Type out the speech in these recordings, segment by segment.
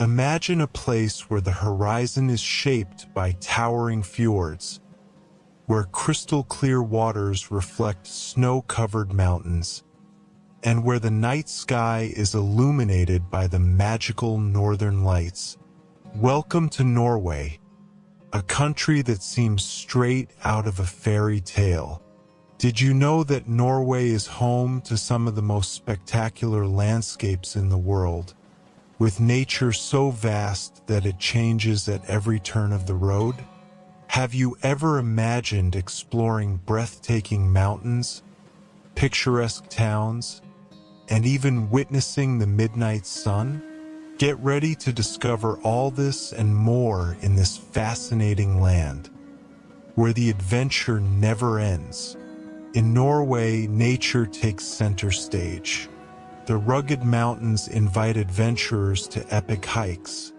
Imagine a place where the horizon is shaped by towering fjords, where crystal-clear waters reflect snow-covered mountains, and where the night sky is illuminated by the magical northern lights. Welcome to Norway, a country that seems straight out of a fairy tale. Did you know that Norway is home to some of the most spectacular landscapes in the world, with nature so vast that it changes at every turn of the road? Have you ever imagined exploring breathtaking mountains, picturesque towns, and even witnessing the midnight sun? Get ready to discover all this and more in this fascinating land, where the adventure never ends. In Norway, nature takes center stage. The rugged mountains invite adventurers to epic hikes,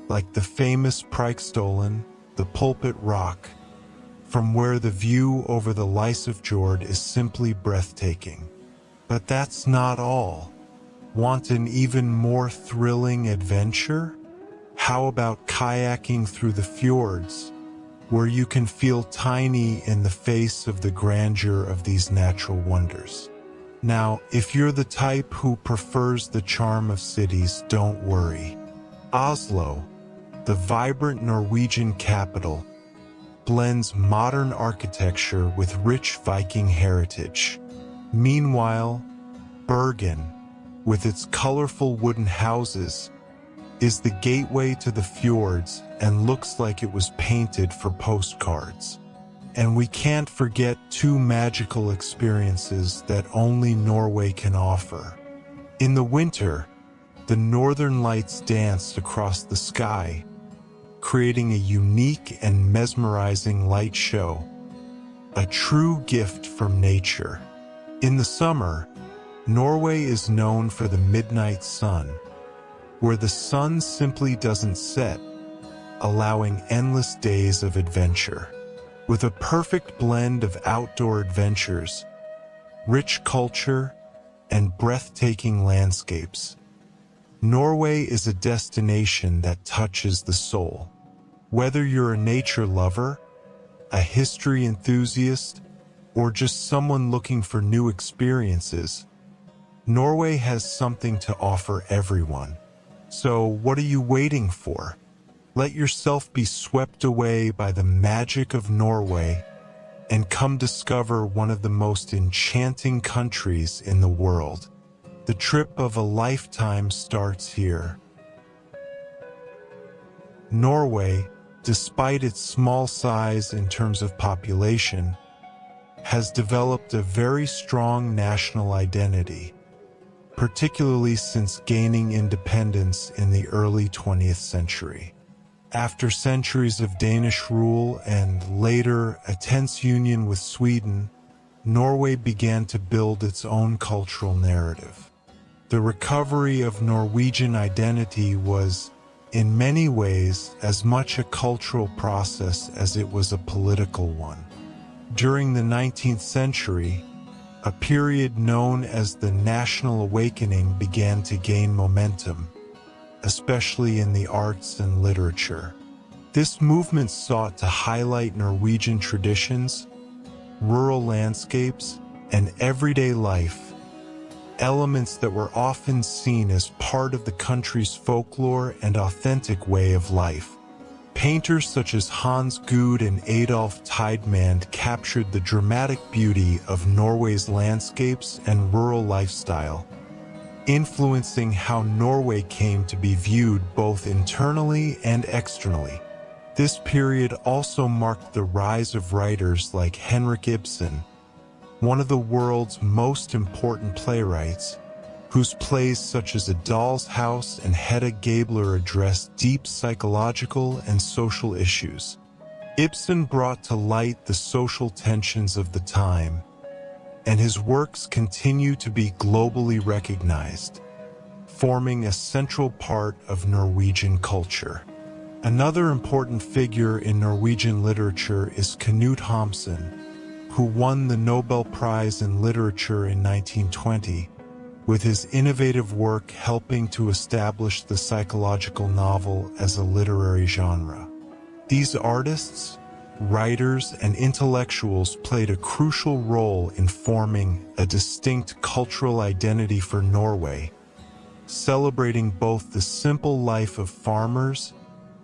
like the famous Preikestolen, the Pulpit Rock, from where the view over the Lysefjord is simply breathtaking. But that's not all. Want an even more thrilling adventure? How about kayaking through the fjords, where you can feel tiny in the face of the grandeur of these natural wonders? Now, if you're the type who prefers the charm of cities, don't worry. Oslo, the vibrant Norwegian capital, blends modern architecture with rich Viking heritage. Meanwhile, Bergen, with its colorful wooden houses, is the gateway to the fjords and looks like it was painted for postcards. And we can't forget two magical experiences that only Norway can offer. In the winter, the northern lights danced across the sky, creating a unique and mesmerizing light show, a true gift from nature. In the summer, Norway is known for the midnight sun, where the sun simply doesn't set, allowing endless days of adventure. With a perfect blend of outdoor adventures, rich culture, and breathtaking landscapes, Norway is a destination that touches the soul. Whether you're a nature lover, a history enthusiast, or just someone looking for new experiences, Norway has something to offer everyone. So what are you waiting for? Let yourself be swept away by the magic of Norway and come discover one of the most enchanting countries in the world. The trip of a lifetime starts here. Norway, despite its small size in terms of population, has developed a very strong national identity, particularly since gaining independence in the early 20th century. After centuries of Danish rule and later a tense union with Sweden, Norway began to build its own cultural narrative. The recovery of Norwegian identity was, in many ways, as much a cultural process as it was a political one. During the 19th century, a period known as the National Awakening began to gain momentum, especially in the arts and literature. This movement sought to highlight Norwegian traditions, rural landscapes, and everyday life, elements that were often seen as part of the country's folklore and authentic way of life. Painters such as Hans Gude and Adolf Tidemann captured the dramatic beauty of Norway's landscapes and rural lifestyle, influencing how Norway came to be viewed both internally and externally. This period also marked the rise of writers like Henrik Ibsen, one of the world's most important playwrights, whose plays such as A Doll's House and Hedda Gabler addressed deep psychological and social issues. Ibsen brought to light the social tensions of the time, and his works continue to be globally recognized, forming a central part of Norwegian culture. Another important figure in Norwegian literature is Knut Hamsun, who won the Nobel Prize in Literature in 1920 with his innovative work helping to establish the psychological novel as a literary genre. These artists, writers, and intellectuals played a crucial role in forming a distinct cultural identity for Norway, celebrating both the simple life of farmers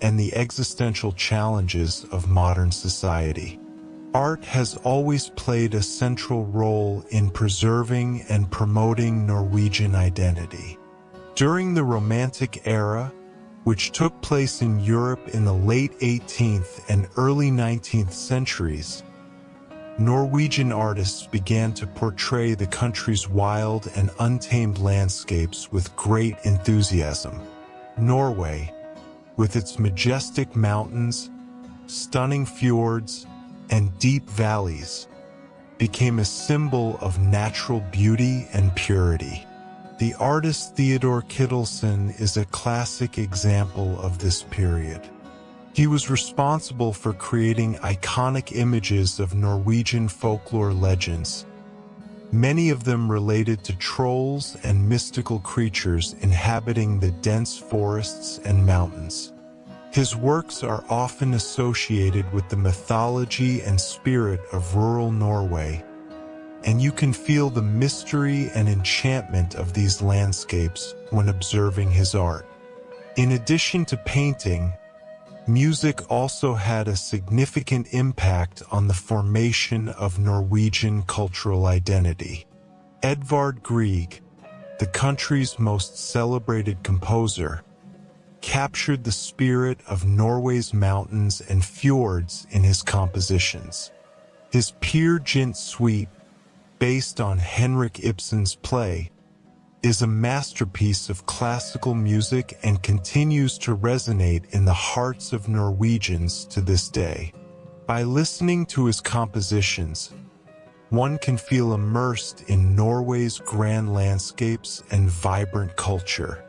and the existential challenges of modern society. Art has always played a central role in preserving and promoting Norwegian identity. During the Romantic era, which took place in Europe in the late 18th and early 19th centuries, Norwegian artists began to portray the country's wild and untamed landscapes with great enthusiasm. Norway, with its majestic mountains, stunning fjords, and deep valleys, became a symbol of natural beauty and purity. The artist Theodor Kittelsen is a classic example of this period. He was responsible for creating iconic images of Norwegian folklore legends, many of them related to trolls and mystical creatures inhabiting the dense forests and mountains. His works are often associated with the mythology and spirit of rural Norway, and you can feel the mystery and enchantment of these landscapes when observing his art. In addition to painting, music also had a significant impact on the formation of Norwegian cultural identity. Edvard Grieg, the country's most celebrated composer, captured the spirit of Norway's mountains and fjords in his compositions. His Peer Gynt Suite, based on Henrik Ibsen's play, is a masterpiece of classical music and continues to resonate in the hearts of Norwegians to this day. By listening to his compositions, one can feel immersed in Norway's grand landscapes and vibrant culture.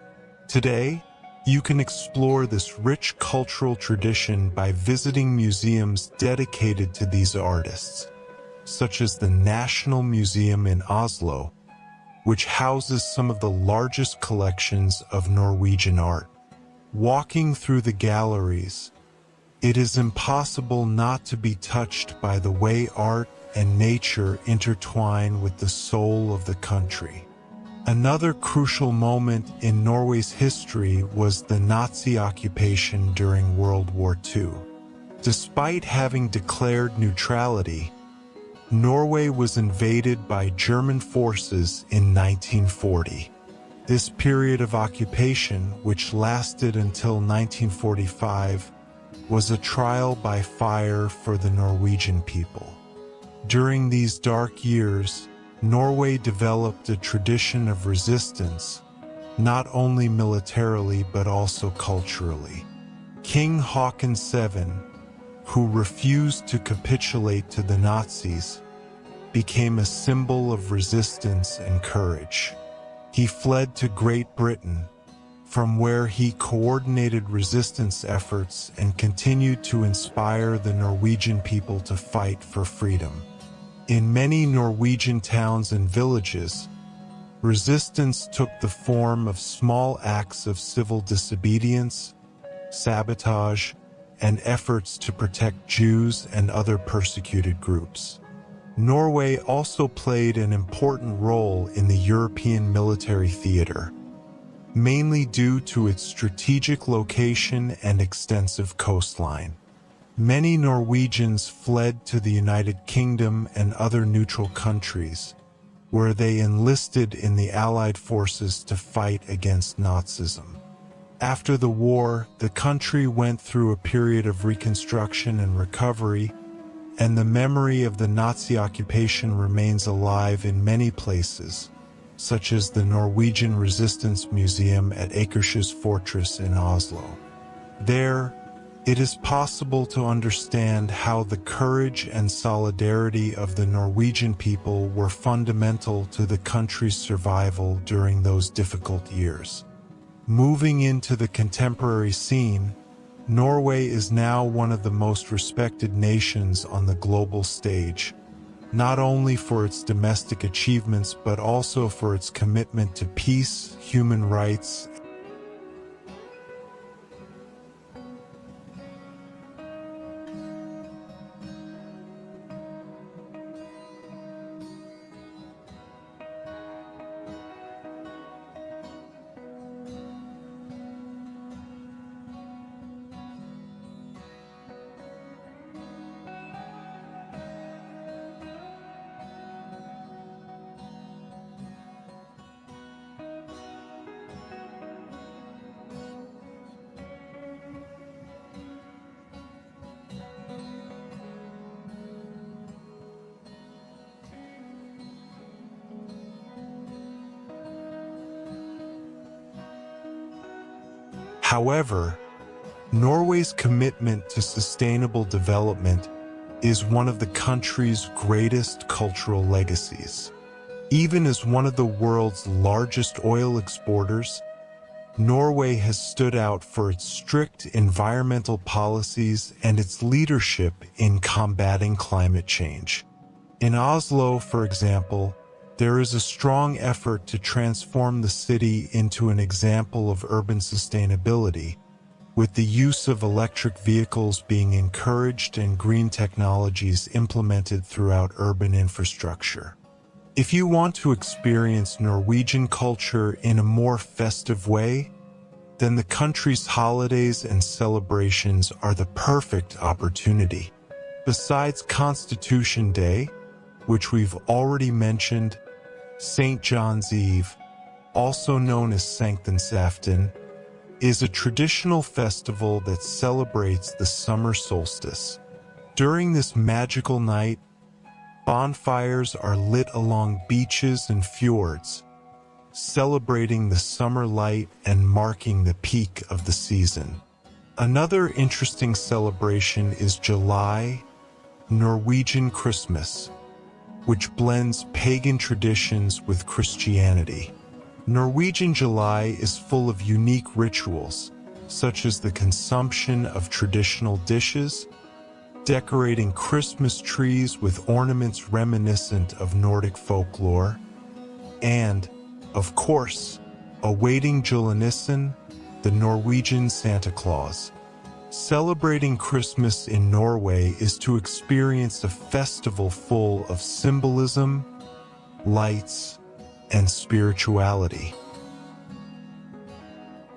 Today, you can explore this rich cultural tradition by visiting museums dedicated to these artists, such as the National Museum in Oslo, which houses some of the largest collections of Norwegian art. Walking through the galleries, it is impossible not to be touched by the way art and nature intertwine with the soul of the country. Another crucial moment in Norway's history was the Nazi occupation during World War II. Despite having declared neutrality, Norway was invaded by German forces in 1940. This period of occupation, which lasted until 1945, was a trial by fire for the Norwegian people. During these dark years, Norway developed a tradition of resistance, not only militarily but also culturally. King Haakon VII, who refused to capitulate to the Nazis, became a symbol of resistance and courage. He fled to Great Britain, from where he coordinated resistance efforts and continued to inspire the Norwegian people to fight for freedom. In many Norwegian towns and villages, resistance took the form of small acts of civil disobedience, sabotage, and efforts to protect Jews and other persecuted groups. Norway also played an important role in the European military theater, mainly due to its strategic location and extensive coastline. Many Norwegians fled to the United Kingdom and other neutral countries, where they enlisted in the Allied forces to fight against Nazism. After the war, the country went through a period of reconstruction and recovery, and the memory of the Nazi occupation remains alive in many places, such as the Norwegian Resistance Museum at Akershus Fortress in Oslo. There, it is possible to understand how the courage and solidarity of the Norwegian people were fundamental to the country's survival during those difficult years. Moving into the contemporary scene, Norway is now one of the most respected nations on the global stage, not only for its domestic achievements but also for its commitment to peace, human rights. However, Norway's commitment to sustainable development is one of the country's greatest cultural legacies. Even as one of the world's largest oil exporters, Norway has stood out for its strict environmental policies and its leadership in combating climate change. In Oslo, for example, there is a strong effort to transform the city into an example of urban sustainability, with the use of electric vehicles being encouraged and green technologies implemented throughout urban infrastructure. If you want to experience Norwegian culture in a more festive way, then the country's holidays and celebrations are the perfect opportunity. Besides Constitution Day, which we've already mentioned, St. John's Eve, also known as Sankthansaften, is a traditional festival that celebrates the summer solstice. During this magical night, bonfires are lit along beaches and fjords, celebrating the summer light and marking the peak of the season. Another interesting celebration is July, Norwegian Christmas, which blends pagan traditions with Christianity. Norwegian July is full of unique rituals, such as the consumption of traditional dishes, decorating Christmas trees with ornaments reminiscent of Nordic folklore, and, of course, awaiting julenissen, the Norwegian Santa Claus. Celebrating Christmas in Norway is to experience a festival full of symbolism, lights, and spirituality.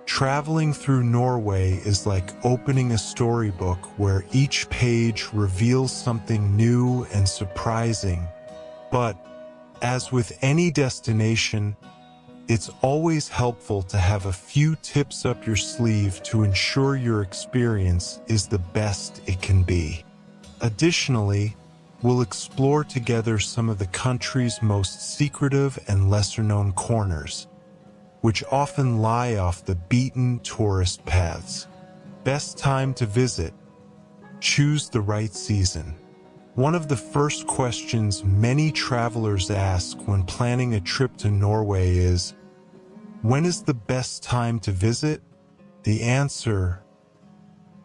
Traveling through Norway is like opening a storybook where each page reveals something new and surprising. But, as with any destination, it's always helpful to have a few tips up your sleeve to ensure your experience is the best it can be. Additionally, we'll explore together some of the country's most secretive and lesser-known corners, which often lie off the beaten tourist paths. Best time to visit: choose the right season. One of the first questions many travelers ask when planning a trip to Norway is, when is the best time to visit? The answer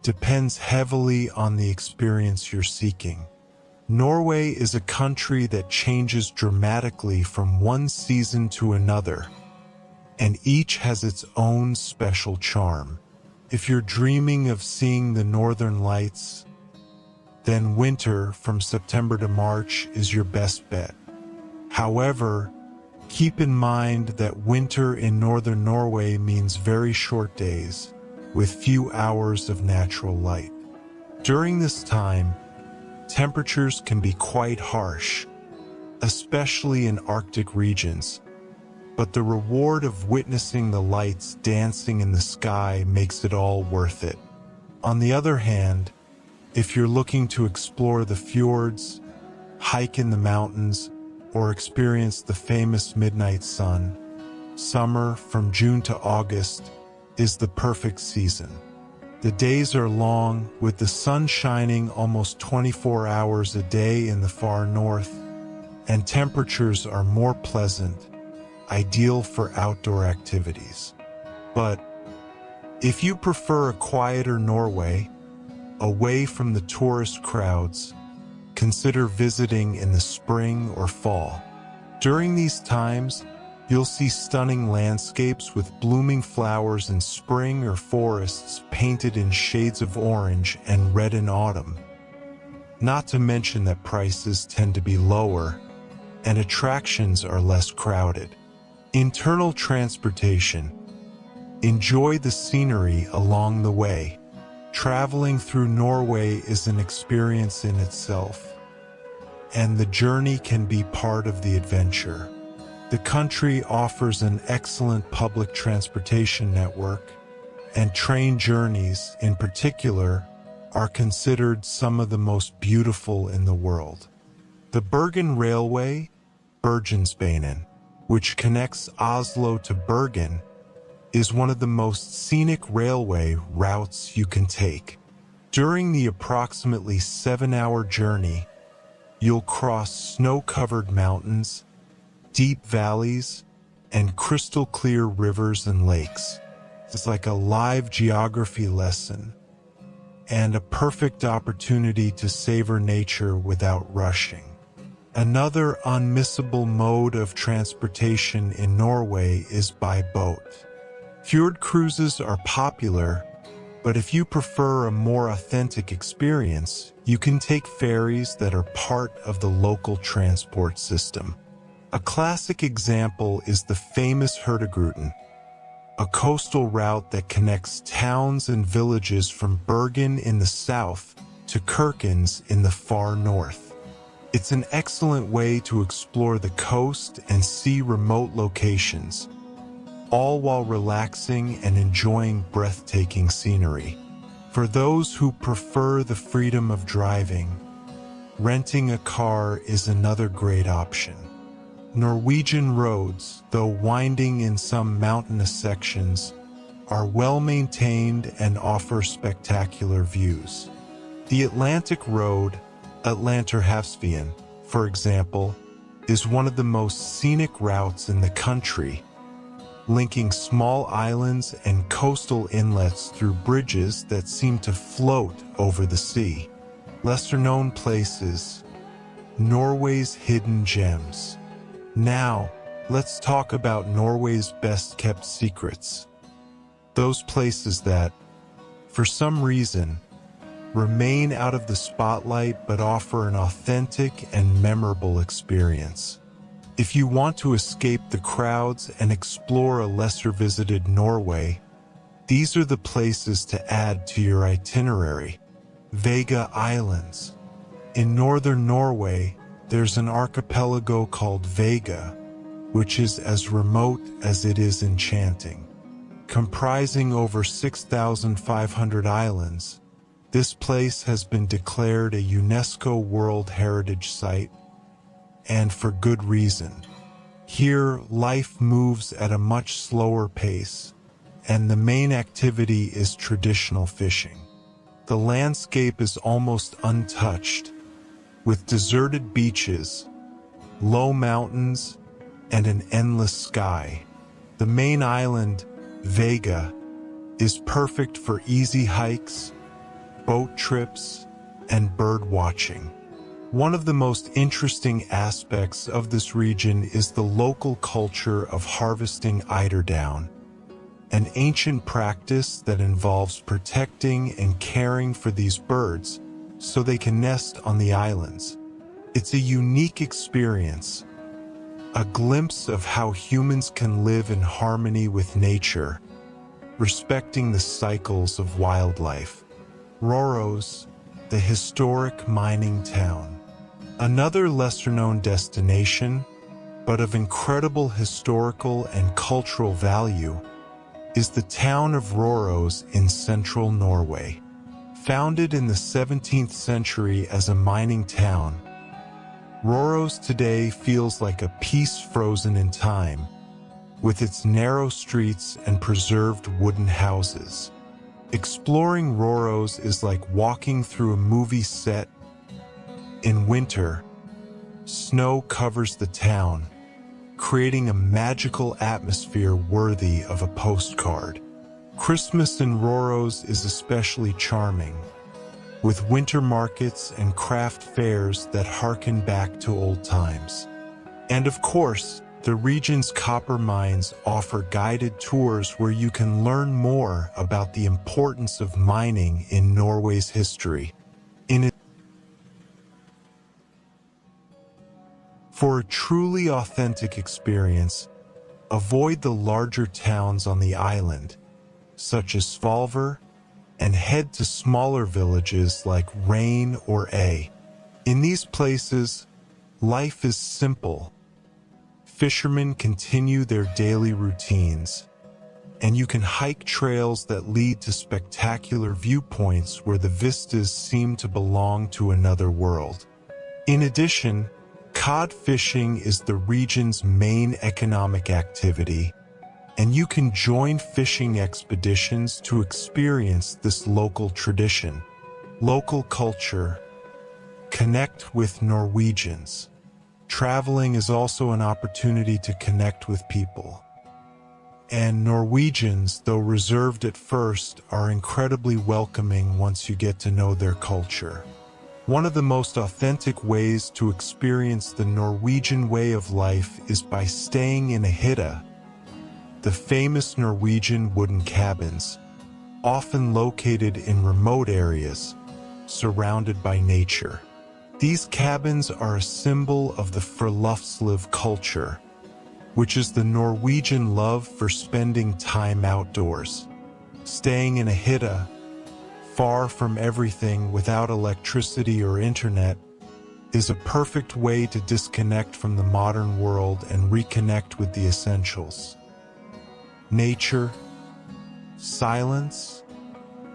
depends heavily on the experience you're seeking. Norway is a country that changes dramatically from one season to another, and each has its own special charm. If you're dreaming of seeing the northern lights, then winter from September to March is your best bet. However, keep in mind that winter in northern Norway means very short days, with few hours of natural light. During this time, temperatures can be quite harsh, especially in Arctic regions, but the reward of witnessing the lights dancing in the sky makes it all worth it. On the other hand, if you're looking to explore the fjords, hike in the mountains, or experience the famous midnight sun, summer from June to August is the perfect season. The days are long, with the sun shining almost 24 hours a day in the far north, and temperatures are more pleasant, ideal for outdoor activities. But if you prefer a quieter Norway, away from the tourist crowds, consider visiting in the spring or fall. During these times, you'll see stunning landscapes with blooming flowers in spring or forests painted in shades of orange and red in autumn. Not to mention that prices tend to be lower and attractions are less crowded. Internal transportation. Enjoy the scenery along the way. Traveling through Norway is an experience in itself, and the journey can be part of the adventure. The country offers an excellent public transportation network, and train journeys, in particular, are considered some of the most beautiful in the world. The Bergen Railway, Bergensbanen, which connects Oslo to Bergen, is one of the most scenic railway routes you can take. During the approximately 7-hour journey, you'll cross snow-covered mountains, deep valleys, and crystal-clear rivers and lakes. It's like a live geography lesson and a perfect opportunity to savor nature without rushing. Another unmissable mode of transportation in Norway is by boat. Fjord cruises are popular, but if you prefer a more authentic experience, you can take ferries that are part of the local transport system. A classic example is the famous Hurtigruten, a coastal route that connects towns and villages from Bergen in the south to Kirkenes in the far north. It's an excellent way to explore the coast and see remote locations, all while relaxing and enjoying breathtaking scenery. For those who prefer the freedom of driving, renting a car is another great option. Norwegian roads, though winding in some mountainous sections, are well maintained and offer spectacular views. The Atlantic Road, Atlanterhavsveien, for example, is one of the most scenic routes in the country, linking small islands and coastal inlets through bridges that seem to float over the sea. Lesser-known places, Norway's hidden gems. Now, let's talk about Norway's best-kept secrets. Those places that, for some reason, remain out of the spotlight but offer an authentic and memorable experience. If you want to escape the crowds and explore a lesser-visited Norway, these are the places to add to your itinerary. Vega Islands. In northern Norway, there's an archipelago called Vega, which is as remote as it is enchanting. Comprising over 6,500 islands, this place has been declared a UNESCO World Heritage Site, and for good reason. Here, life moves at a much slower pace, and the main activity is traditional fishing. The landscape is almost untouched, with deserted beaches, low mountains, and an endless sky. The main island, Vega, is perfect for easy hikes, boat trips, and bird watching. One of the most interesting aspects of this region is the local culture of harvesting eiderdown, an ancient practice that involves protecting and caring for these birds so they can nest on the islands. It's a unique experience, a glimpse of how humans can live in harmony with nature, respecting the cycles of wildlife. Røros, the historic mining town. Another lesser-known destination, but of incredible historical and cultural value, is the town of Røros in central Norway. Founded in the 17th century as a mining town, Røros today feels like a piece frozen in time, with its narrow streets and preserved wooden houses. Exploring Røros is like walking through a movie set. In winter, snow covers the town, creating a magical atmosphere worthy of a postcard. Christmas in Røros is especially charming, with winter markets and craft fairs that harken back to old times. And of course, the region's copper mines offer guided tours where you can learn more about the importance of mining in Norway's history. For a truly authentic experience, avoid the larger towns on the island, such as Svolvær, and head to smaller villages like Rain or A. In these places, life is simple. Fishermen continue their daily routines, and you can hike trails that lead to spectacular viewpoints where the vistas seem to belong to another world. In addition, cod fishing is the region's main economic activity, and you can join fishing expeditions to experience this local tradition, local culture, connect with Norwegians. Traveling is also an opportunity to connect with people. And Norwegians, though reserved at first, are incredibly welcoming once you get to know their culture. One of the most authentic ways to experience the Norwegian way of life is by staying in a hytte, the famous Norwegian wooden cabins, often located in remote areas, surrounded by nature. These cabins are a symbol of the friluftsliv culture, which is the Norwegian love for spending time outdoors. Staying in a hytte, far from everything, without electricity or internet, is a perfect way to disconnect from the modern world and reconnect with the essentials. Nature, silence,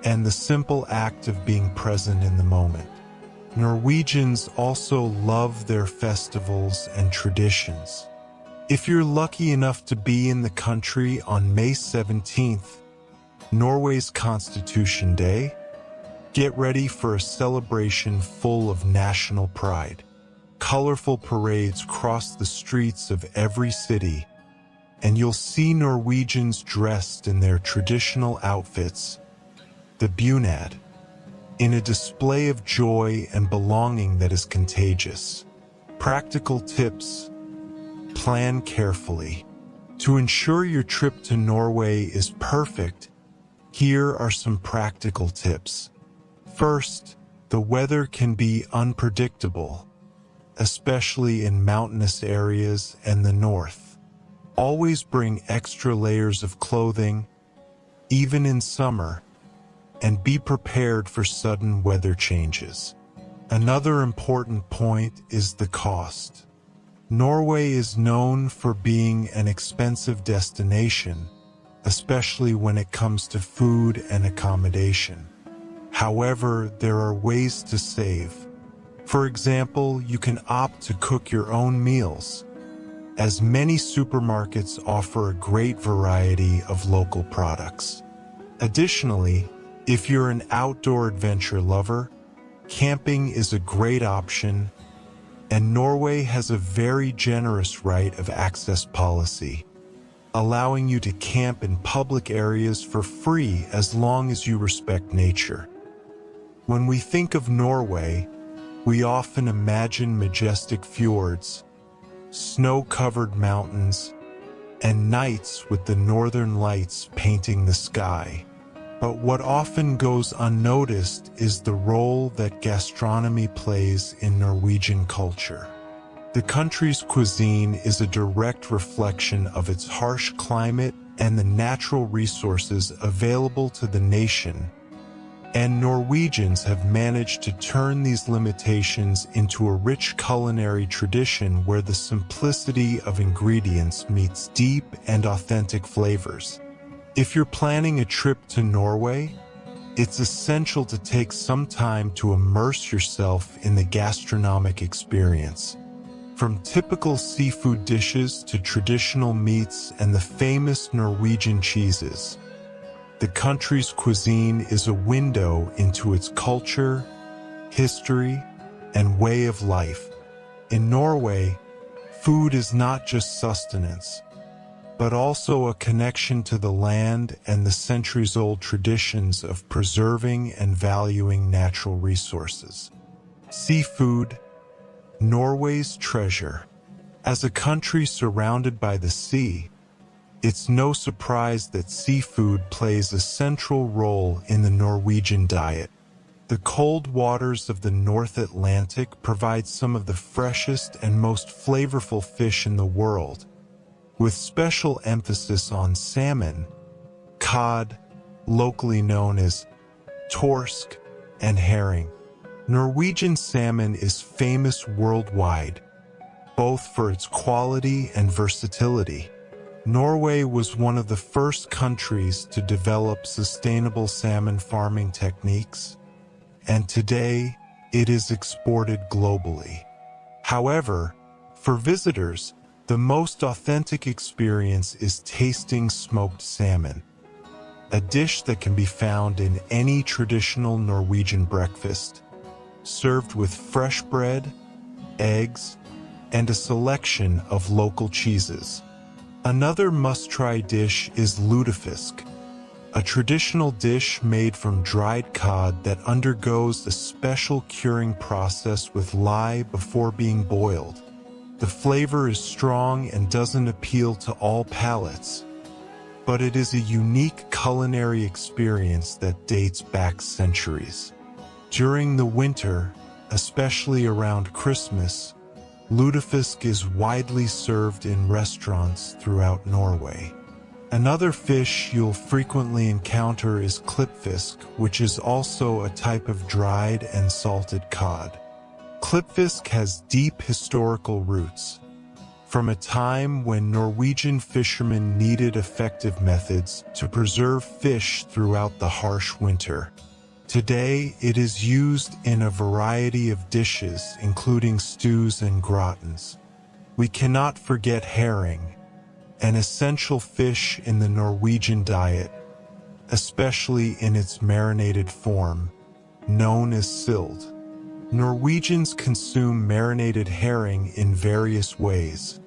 and the simple act of being present in the moment. Norwegians also love their festivals and traditions. If you're lucky enough to be in the country on May 17th, Norway's Constitution Day, get ready for a celebration full of national pride. Colorful parades cross the streets of every city, and you'll see Norwegians dressed in their traditional outfits, the bunad, in a display of joy and belonging that is contagious. Practical tips: plan carefully. To ensure your trip to Norway is perfect, here are some practical tips. First, the weather can be unpredictable, especially in mountainous areas and the north. Always bring extra layers of clothing, even in summer, and be prepared for sudden weather changes. Another important point is the cost. Norway is known for being an expensive destination, especially when it comes to food and accommodation. However, there are ways to save. For example, you can opt to cook your own meals, as many supermarkets offer a great variety of local products. Additionally, if you're an outdoor adventure lover, camping is a great option, and Norway has a very generous right of access policy, allowing you to camp in public areas for free as long as you respect nature. When we think of Norway, we often imagine majestic fjords, snow-covered mountains, and nights with the northern lights painting the sky. But what often goes unnoticed is the role that gastronomy plays in Norwegian culture. The country's cuisine is a direct reflection of its harsh climate and the natural resources available to the nation, and Norwegians have managed to turn these limitations into a rich culinary tradition where the simplicity of ingredients meets deep and authentic flavors. If you're planning a trip to Norway, it's essential to take some time to immerse yourself in the gastronomic experience. From typical seafood dishes to traditional meats and the famous Norwegian cheeses, the country's cuisine is a window into its culture, history, and way of life. In Norway, food is not just sustenance, but also a connection to the land and the centuries-old traditions of preserving and valuing natural resources. Seafood, Norway's treasure. As a country surrounded by the sea, it's no surprise that seafood plays a central role in the Norwegian diet. The cold waters of the North Atlantic provide some of the freshest and most flavorful fish in the world, with special emphasis on salmon, cod, locally known as torsk, and herring. Norwegian salmon is famous worldwide, both for its quality and versatility. Norway was one of the first countries to develop sustainable salmon farming techniques, and today it is exported globally. However, for visitors, the most authentic experience is tasting smoked salmon, a dish that can be found in any traditional Norwegian breakfast, served with fresh bread, eggs, and a selection of local cheeses. Another must-try dish is lutefisk, a traditional dish made from dried cod that undergoes a special curing process with lye before being boiled. The flavor is strong and doesn't appeal to all palates, but it is a unique culinary experience that dates back centuries. During the winter, especially around Christmas, lutefisk is widely served in restaurants throughout Norway. Another fish you'll frequently encounter is klippfisk, which is also a type of dried and salted cod. Klippfisk has deep historical roots. From a time when Norwegian fishermen needed effective methods to preserve fish throughout the harsh winter. Today, it is used in a variety of dishes, including stews and gratins. We cannot forget herring, an essential fish in the Norwegian diet, especially in its marinated form, known as sild. Norwegians consume marinated herring in various ways,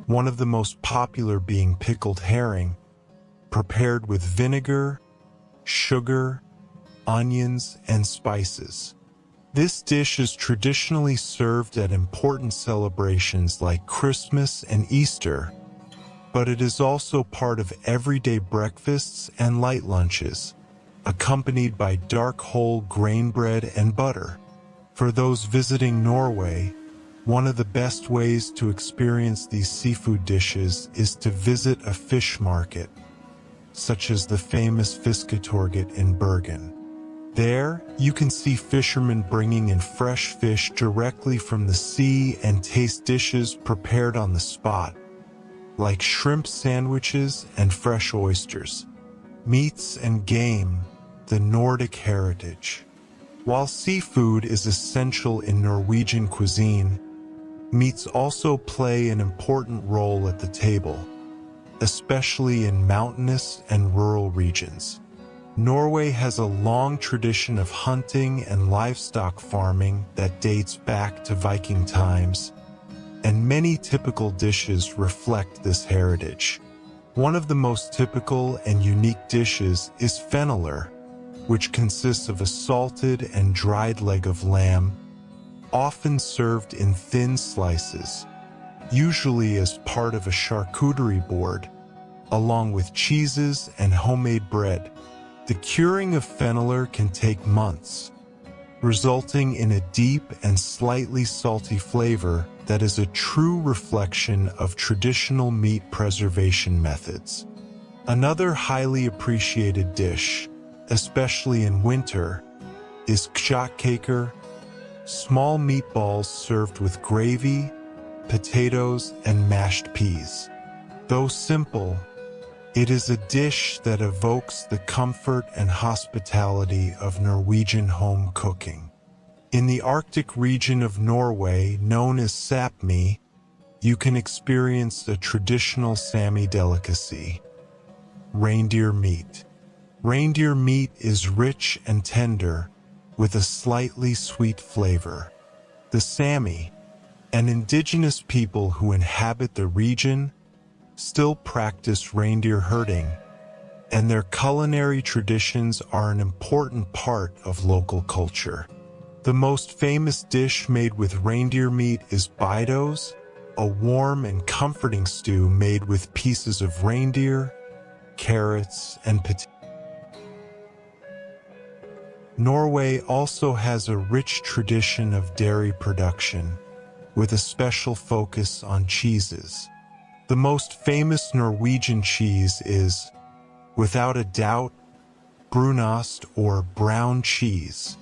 one of the most popular being pickled herring, prepared with vinegar, sugar, onions, and spices. This dish is traditionally served at important celebrations like Christmas and Easter, but it is also part of everyday breakfasts and light lunches, accompanied by dark whole grain bread and butter. For those visiting Norway, one of the best ways to experience these seafood dishes is to visit a fish market, such as the famous Fisketorget in Bergen. There, you can see fishermen bringing in fresh fish directly from the sea and taste dishes prepared on the spot, like shrimp sandwiches and fresh oysters. Meats and game, the Nordic heritage. While seafood is essential in Norwegian cuisine, meats also play an important role at the table, especially in mountainous and rural regions. Norway has a long tradition of hunting and livestock farming that dates back to Viking times, and many typical dishes reflect this heritage. One of the most typical and unique dishes is fenalur, which consists of a salted and dried leg of lamb, often served in thin slices, usually as part of a charcuterie board, along with cheeses and homemade bread. The curing of fenalur can take months, resulting in a deep and slightly salty flavor that is a true reflection of traditional meat preservation methods. Another highly appreciated dish, especially in winter, is kjøttkaker, small meatballs served with gravy, potatoes, and mashed peas. Though simple, it is a dish that evokes the comfort and hospitality of Norwegian home cooking. In the Arctic region of Norway, known as Sapmi, you can experience a traditional Sami delicacy, reindeer meat. Reindeer meat is rich and tender, with a slightly sweet flavor. The Sami, an indigenous people who inhabit the region, still practice reindeer herding, and their culinary traditions are an important part of local culture. The most famous dish made with reindeer meat is bidos, a warm and comforting stew made with pieces of reindeer, carrots, and potatoes. Norway also has a rich tradition of dairy production, with a special focus on cheeses. The most famous Norwegian cheese is, without a doubt, brunost or brown cheese.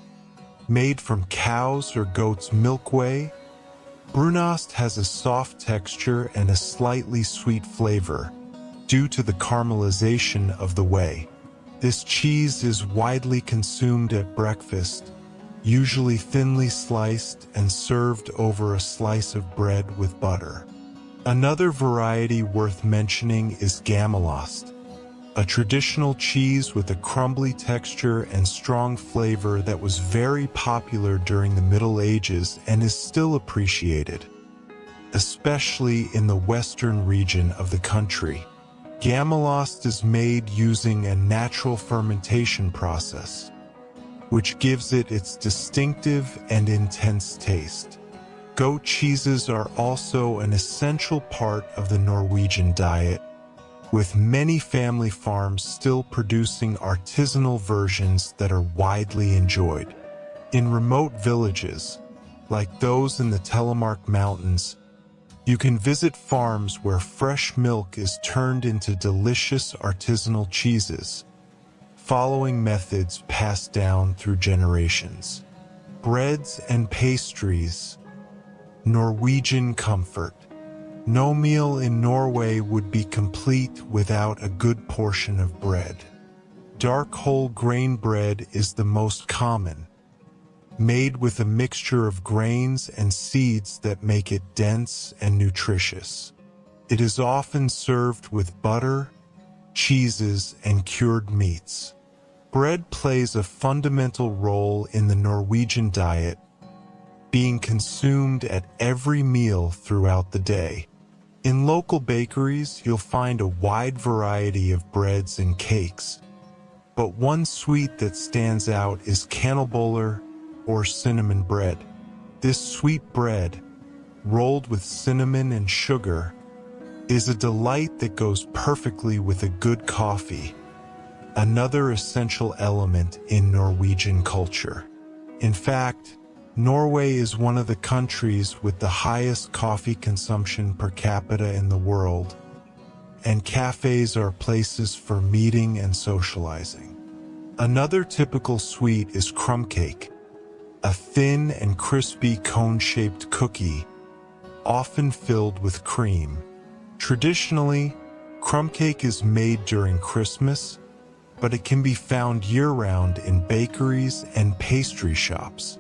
Made from cow's or goat's milk whey, brunost has a soft texture and a slightly sweet flavor, due to the caramelization of the whey. This cheese is widely consumed at breakfast, usually thinly sliced and served over a slice of bread with butter. Another variety worth mentioning is gammelost, a traditional cheese with a crumbly texture and strong flavor that was very popular during the Middle Ages and is still appreciated, especially in the western region of the country. Gammelost is made using a natural fermentation process, which gives it its distinctive and intense taste. Goat cheeses are also an essential part of the Norwegian diet, with many family farms still producing artisanal versions that are widely enjoyed. In remote villages, like those in the Telemark Mountains, you can visit farms where fresh milk is turned into delicious artisanal cheeses, following methods passed down through generations. Breads and pastries. Norwegian comfort. No meal in Norway would be complete without a good portion of bread. Dark whole grain bread is the most common, made with a mixture of grains and seeds that make it dense and nutritious. It is often served with butter, cheeses, and cured meats. Bread plays a fundamental role in the Norwegian diet, being consumed at every meal throughout the day. In local bakeries, you'll find a wide variety of breads and cakes, but one sweet that stands out is kanelboller, or cinnamon bread. This sweet bread, rolled with cinnamon and sugar, is a delight that goes perfectly with a good coffee, another essential element in Norwegian culture. In fact, Norway is one of the countries with the highest coffee consumption per capita in the world, and cafes are places for meeting and socializing. Another typical sweet is crumb cake, a thin and crispy cone-shaped cookie, often filled with cream. Traditionally, crumb cake is made during Christmas, but it can be found year-round in bakeries and pastry shops.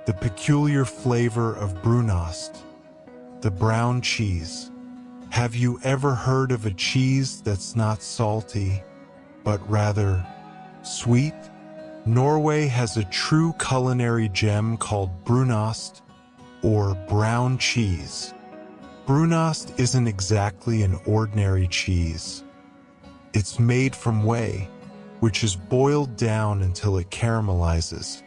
The peculiar flavor of brunost, the brown cheese. Have you ever heard of a cheese that's not salty, but rather sweet? Norway has a true culinary gem called brunost, or brown cheese. Brunost isn't exactly an ordinary cheese. It's made from whey, which is boiled down until it caramelizes,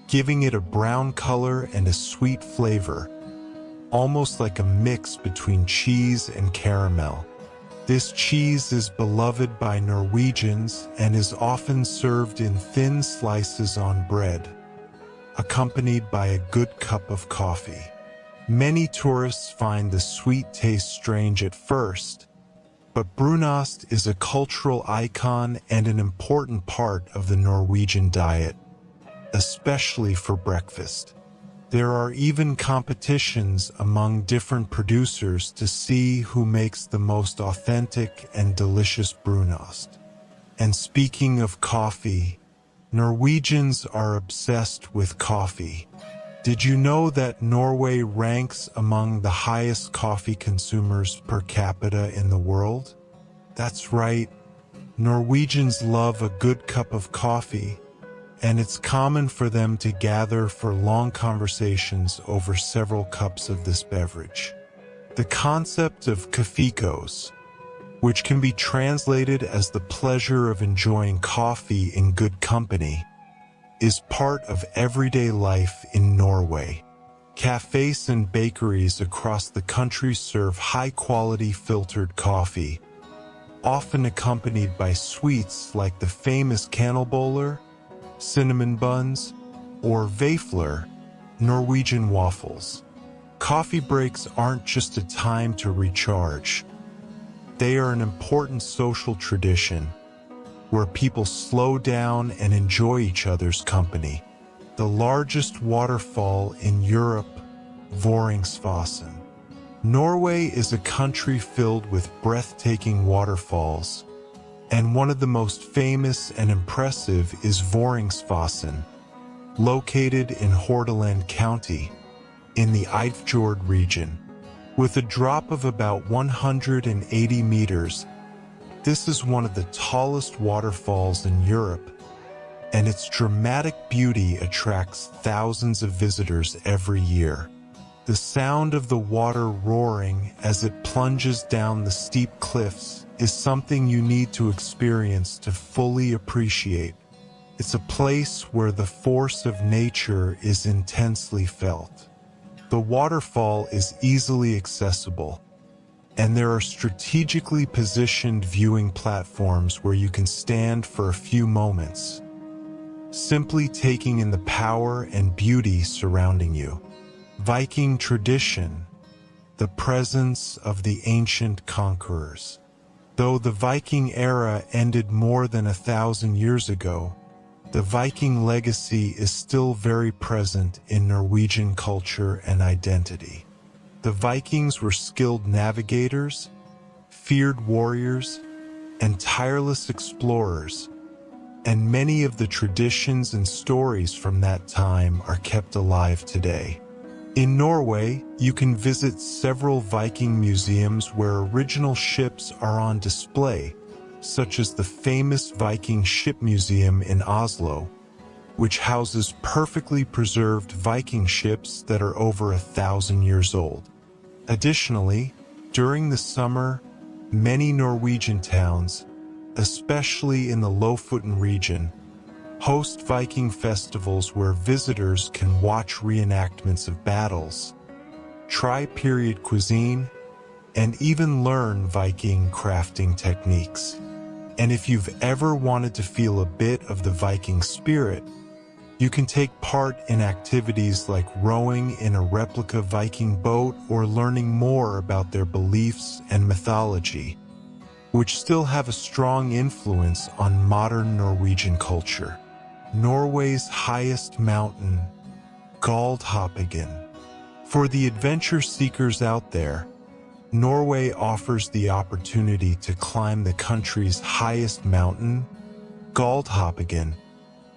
giving it a brown color and a sweet flavor, almost like a mix between cheese and caramel. This cheese is beloved by Norwegians and is often served in thin slices on bread, accompanied by a good cup of coffee. Many tourists find the sweet taste strange at first, but brunost is a cultural icon and an important part of the Norwegian diet, especially for breakfast. There are even competitions among different producers to see who makes the most authentic and delicious brunost. And speaking of coffee, Norwegians are obsessed with coffee. Did you know that Norway ranks among the highest coffee consumers per capita in the world? That's right, Norwegians love a good cup of coffee, and it's common for them to gather for long conversations over several cups of this beverage. The concept of cafecos, which can be translated as the pleasure of enjoying coffee in good company, is part of everyday life in Norway. Cafes and bakeries across the country serve high-quality filtered coffee, often accompanied by sweets like the famous kanelboller, cinnamon buns, or vafler, Norwegian waffles. Coffee breaks aren't just a time to recharge. They are an important social tradition where people slow down and enjoy each other's company. The largest waterfall in Europe, Voringsfossen. Norway is a country filled with breathtaking waterfalls, and one of the most famous and impressive is Voringsfossen, located in Hordaland County, in the Eidfjord region. With a drop of about 180 meters, this is one of the tallest waterfalls in Europe, and its dramatic beauty attracts thousands of visitors every year. The sound of the water roaring as it plunges down the steep cliffs is something you need to experience to fully appreciate. It's a place where the force of nature is intensely felt. The waterfall is easily accessible, and there are strategically positioned viewing platforms where you can stand for a few moments, simply taking in the power and beauty surrounding you. Viking tradition, the presence of the ancient conquerors. Though the Viking era ended more than 1,000 years ago, the Viking legacy is still very present in Norwegian culture and identity. The Vikings were skilled navigators, feared warriors, and tireless explorers, and many of the traditions and stories from that time are kept alive today. In Norway, you can visit several Viking museums where original ships are on display, such as the famous Viking Ship Museum in Oslo, which houses perfectly preserved Viking ships that are over 1,000 years old. Additionally, during the summer, many Norwegian towns, especially in the Lofoten region, host Viking festivals where visitors can watch reenactments of battles, try period cuisine, and even learn Viking crafting techniques. And if you've ever wanted to feel a bit of the Viking spirit, you can take part in activities like rowing in a replica Viking boat or learning more about their beliefs and mythology, which still have a strong influence on modern Norwegian culture. Norway's highest mountain, Galdhøpiggen. For the adventure seekers out there, Norway offers the opportunity to climb the country's highest mountain, Galdhøpiggen,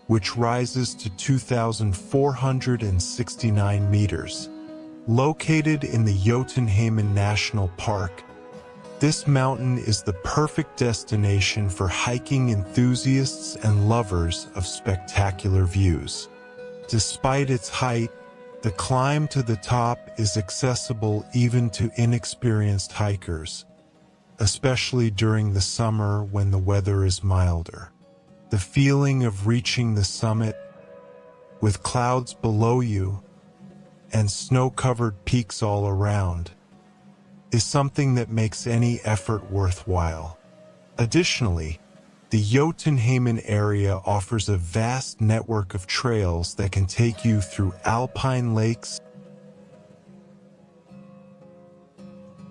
which rises to 2,469 meters. Located in the Jotunheimen National Park, this mountain is the perfect destination for hiking enthusiasts and lovers of spectacular views. Despite its height, the climb to the top is accessible even to inexperienced hikers, especially during the summer when the weather is milder. The feeling of reaching the summit, with clouds below you and snow-covered peaks all around, is something that makes any effort worthwhile. Additionally, the Jotunheimen area offers a vast network of trails that can take you through alpine lakes,